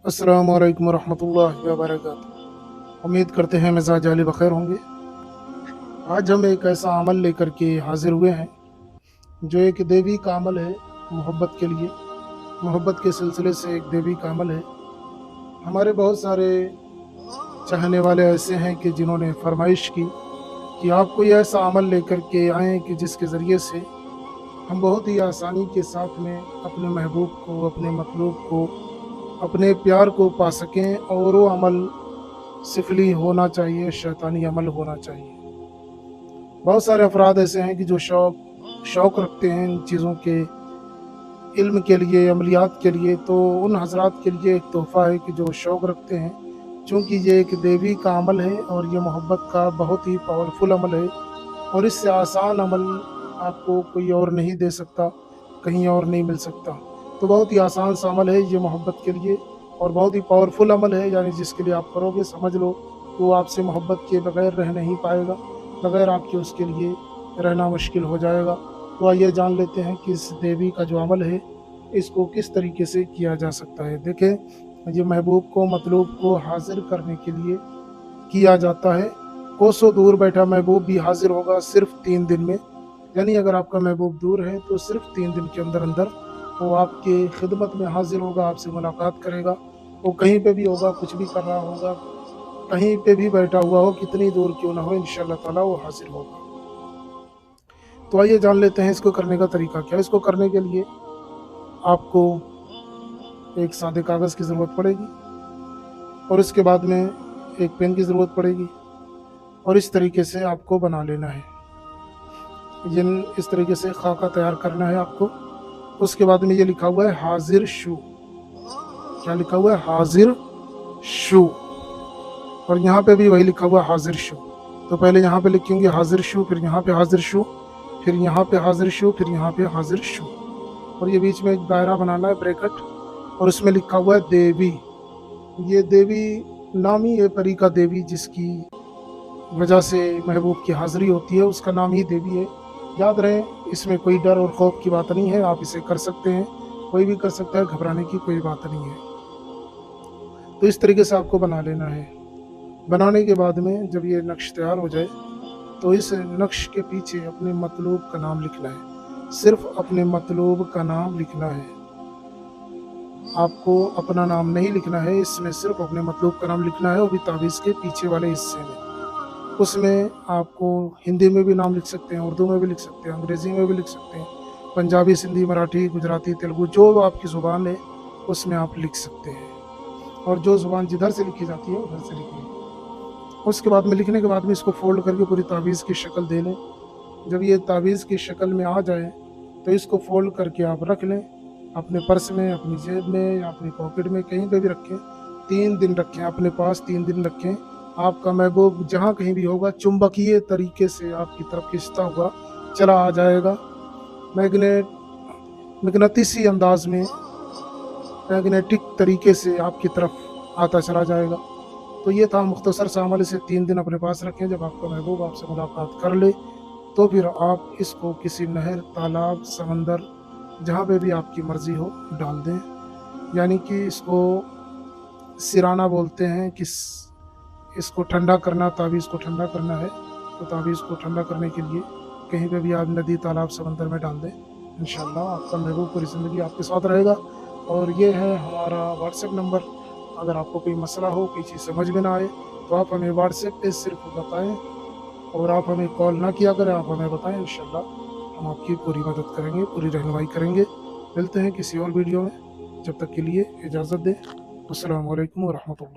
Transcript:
अस्सलामु अलैकुम वरहमतुल्लाहि वबरकातुहू। उम्मीद करते हैं मिजाज आली बखैर होंगे। आज हम एक ऐसा अमल लेकर के हाजिर हुए हैं जो एक देवी का अमल है। मोहब्बत के लिए, मोहब्बत के सिलसिले से एक देवी का अमल है। हमारे बहुत सारे चाहने वाले ऐसे हैं कि जिन्होंने फरमाइश की कि आप कोई ऐसा अमल लेकर के आएँ कि जिसके ज़रिए से हम बहुत ही आसानी के साथ में अपने महबूब को, अपने मतलूब को, अपने प्यार को पा सकें। और वो अमल सिफली होना चाहिए, शैतानी अमल होना चाहिए। बहुत सारे अफराद ऐसे हैं कि जो शौक़ रखते हैं इन चीज़ों के इल्म के लिए, अमलियात के लिए। तो उन हजरात के लिए एक तोहफ़ा है कि जो शौक़ रखते हैं, चूँकि ये एक देवी का अमल है और ये मोहब्बत का बहुत ही पावरफुल अमल है और इससे आसान अमल आपको कोई और नहीं दे सकता, कहीं और नहीं मिल सकता। तो बहुत ही आसान सा अमल है ये मोहब्बत के लिए और बहुत ही पावरफुल अमल है। यानी जिसके लिए आप करोगे, समझ लो कि वो आपसे मोहब्बत के बगैर रह नहीं पाएगा, बगैर आपके उसके लिए रहना मुश्किल हो जाएगा। तो आइए जान लेते हैं कि इस देवी का जो अमल है इसको किस तरीके से किया जा सकता है। देखें, ये महबूब को, मतलूब को हाजिर करने के लिए किया जाता है। कोसों दूर बैठा महबूब भी हाजिर होगा सिर्फ 3 दिन में। यानी अगर आपका महबूब दूर है तो सिर्फ 3 दिन के अंदर अंदर वो आपके खिदमत में हाजिर होगा, आपसे मुलाकात करेगा। वो कहीं पे भी होगा, कुछ भी कर रहा होगा, कहीं पे भी बैठा हुआ हो, कितनी दूर क्यों ना हो, इंशाअल्लाह ताला वो हाजिर होगा। तो आइए जान लेते हैं इसको करने का तरीका क्या है। इसको करने के लिए आपको एक सादे कागज़ की ज़रूरत पड़ेगी और इसके बाद में एक पेन की ज़रूरत पड़ेगी और इस तरीके से आपको बना लेना है। इस तरीके से खाका तैयार करना है आपको। उसके बाद में ये लिखा हुआ है हाजिर शू। क्या लिखा हुआ है? हाजिर शू। और यहाँ पे भी वही लिखा हुआ है हाजिर शू। तो पहले यहाँ पे लिखेंगे हाजिर शू, फिर यहाँ पे हाजिर शू, फिर यहाँ पे हाजिर शू, फिर यहाँ पे हाजिर शू। और ये बीच में एक दायरा बनाना है, ब्रैकेट, और उसमें लिखा हुआ है देवी। ये देवी नामी है, परी का देवी, जिसकी वजह से महबूब की हाजिरी होती है, उसका नाम ही देवी है। याद रहे, इसमें कोई डर और खौफ की बात नहीं है। आप इसे कर सकते हैं, कोई भी कर सकता है, घबराने की कोई बात नहीं है। तो इस तरीके से आपको बना लेना है। बनाने के बाद में जब ये नक्श तैयार हो जाए तो इस नक्श के पीछे अपने मतलूब का नाम लिखना है। सिर्फ अपने मतलूब का नाम लिखना है, आपको अपना नाम नहीं लिखना है। इसमें सिर्फ अपने मतलूब का नाम लिखना है, वो भी तावीज़ के पीछे वाले हिस्से में। उसमें आपको हिंदी में भी नाम लिख सकते हैं, उर्दू में भी लिख सकते हैं, अंग्रेज़ी में भी लिख सकते हैं, पंजाबी, सिंधी, मराठी, गुजराती, तेलुगु, जो आपकी ज़ुबान है उसमें आप लिख सकते हैं। और जो ज़ुबान जिधर से लिखी जाती है उधर से लिखिए। उसके बाद में लिखने के बाद में इसको फोल्ड करके पूरी तावीज़ की शक्ल दे लें। जब ये तावीज़ की शक्ल में आ जाए तो इसको फोल्ड करके आप रख लें अपने पर्स में, अपनी जेब में या अपनी पॉकेट में, कहीं पे भी रखें। 3 दिन रखें अपने पास, 3 दिन रखें। आपका महबूब जहाँ कहीं भी होगा, चुंबकीय तरीके से आपकी तरफ खिंचता हुआ चला आ जाएगा। मैग्नेटिसी अंदाज में, मैग्नेटिक तरीके से आपकी तरफ आता चला जाएगा। तो ये था मुख्तसर सा अमल। इसे 3 दिन अपने पास रखें। जब आपका महबूब आपसे मुलाकात कर ले तो फिर आप इसको किसी नहर, तालाब, समंदर, जहाँ पे भी आपकी मर्ज़ी हो डाल दें। यानी कि इसको सिराना बोलते हैं कि इसको ठंडा करना, तावीज़ को ठंडा करना है। तो तावीज़ को ठंडा करने के लिए कहीं पे भी आप नदी, तालाब, समंदर में डाल दें। इंशाअल्लाह आपका महबूब पूरी ज़िंदगी आपके साथ रहेगा। और ये है हमारा व्हाट्सएप नंबर। अगर आपको कोई मसला हो, कोई चीज़ समझ में ना आए तो आप हमें व्हाट्सएप पे सिर्फ बताएं और आप हमें कॉल ना किया करें, आप हमें बताएं। इंशाअल्लाह हम आपकी पूरी मदद करेंगे, पूरी रहनुमाई करेंगे। मिलते हैं किसी और वीडियो में। जब तक के लिए इजाज़त दें। अस्सलामु अलैकुम व रहमतुल्लाह।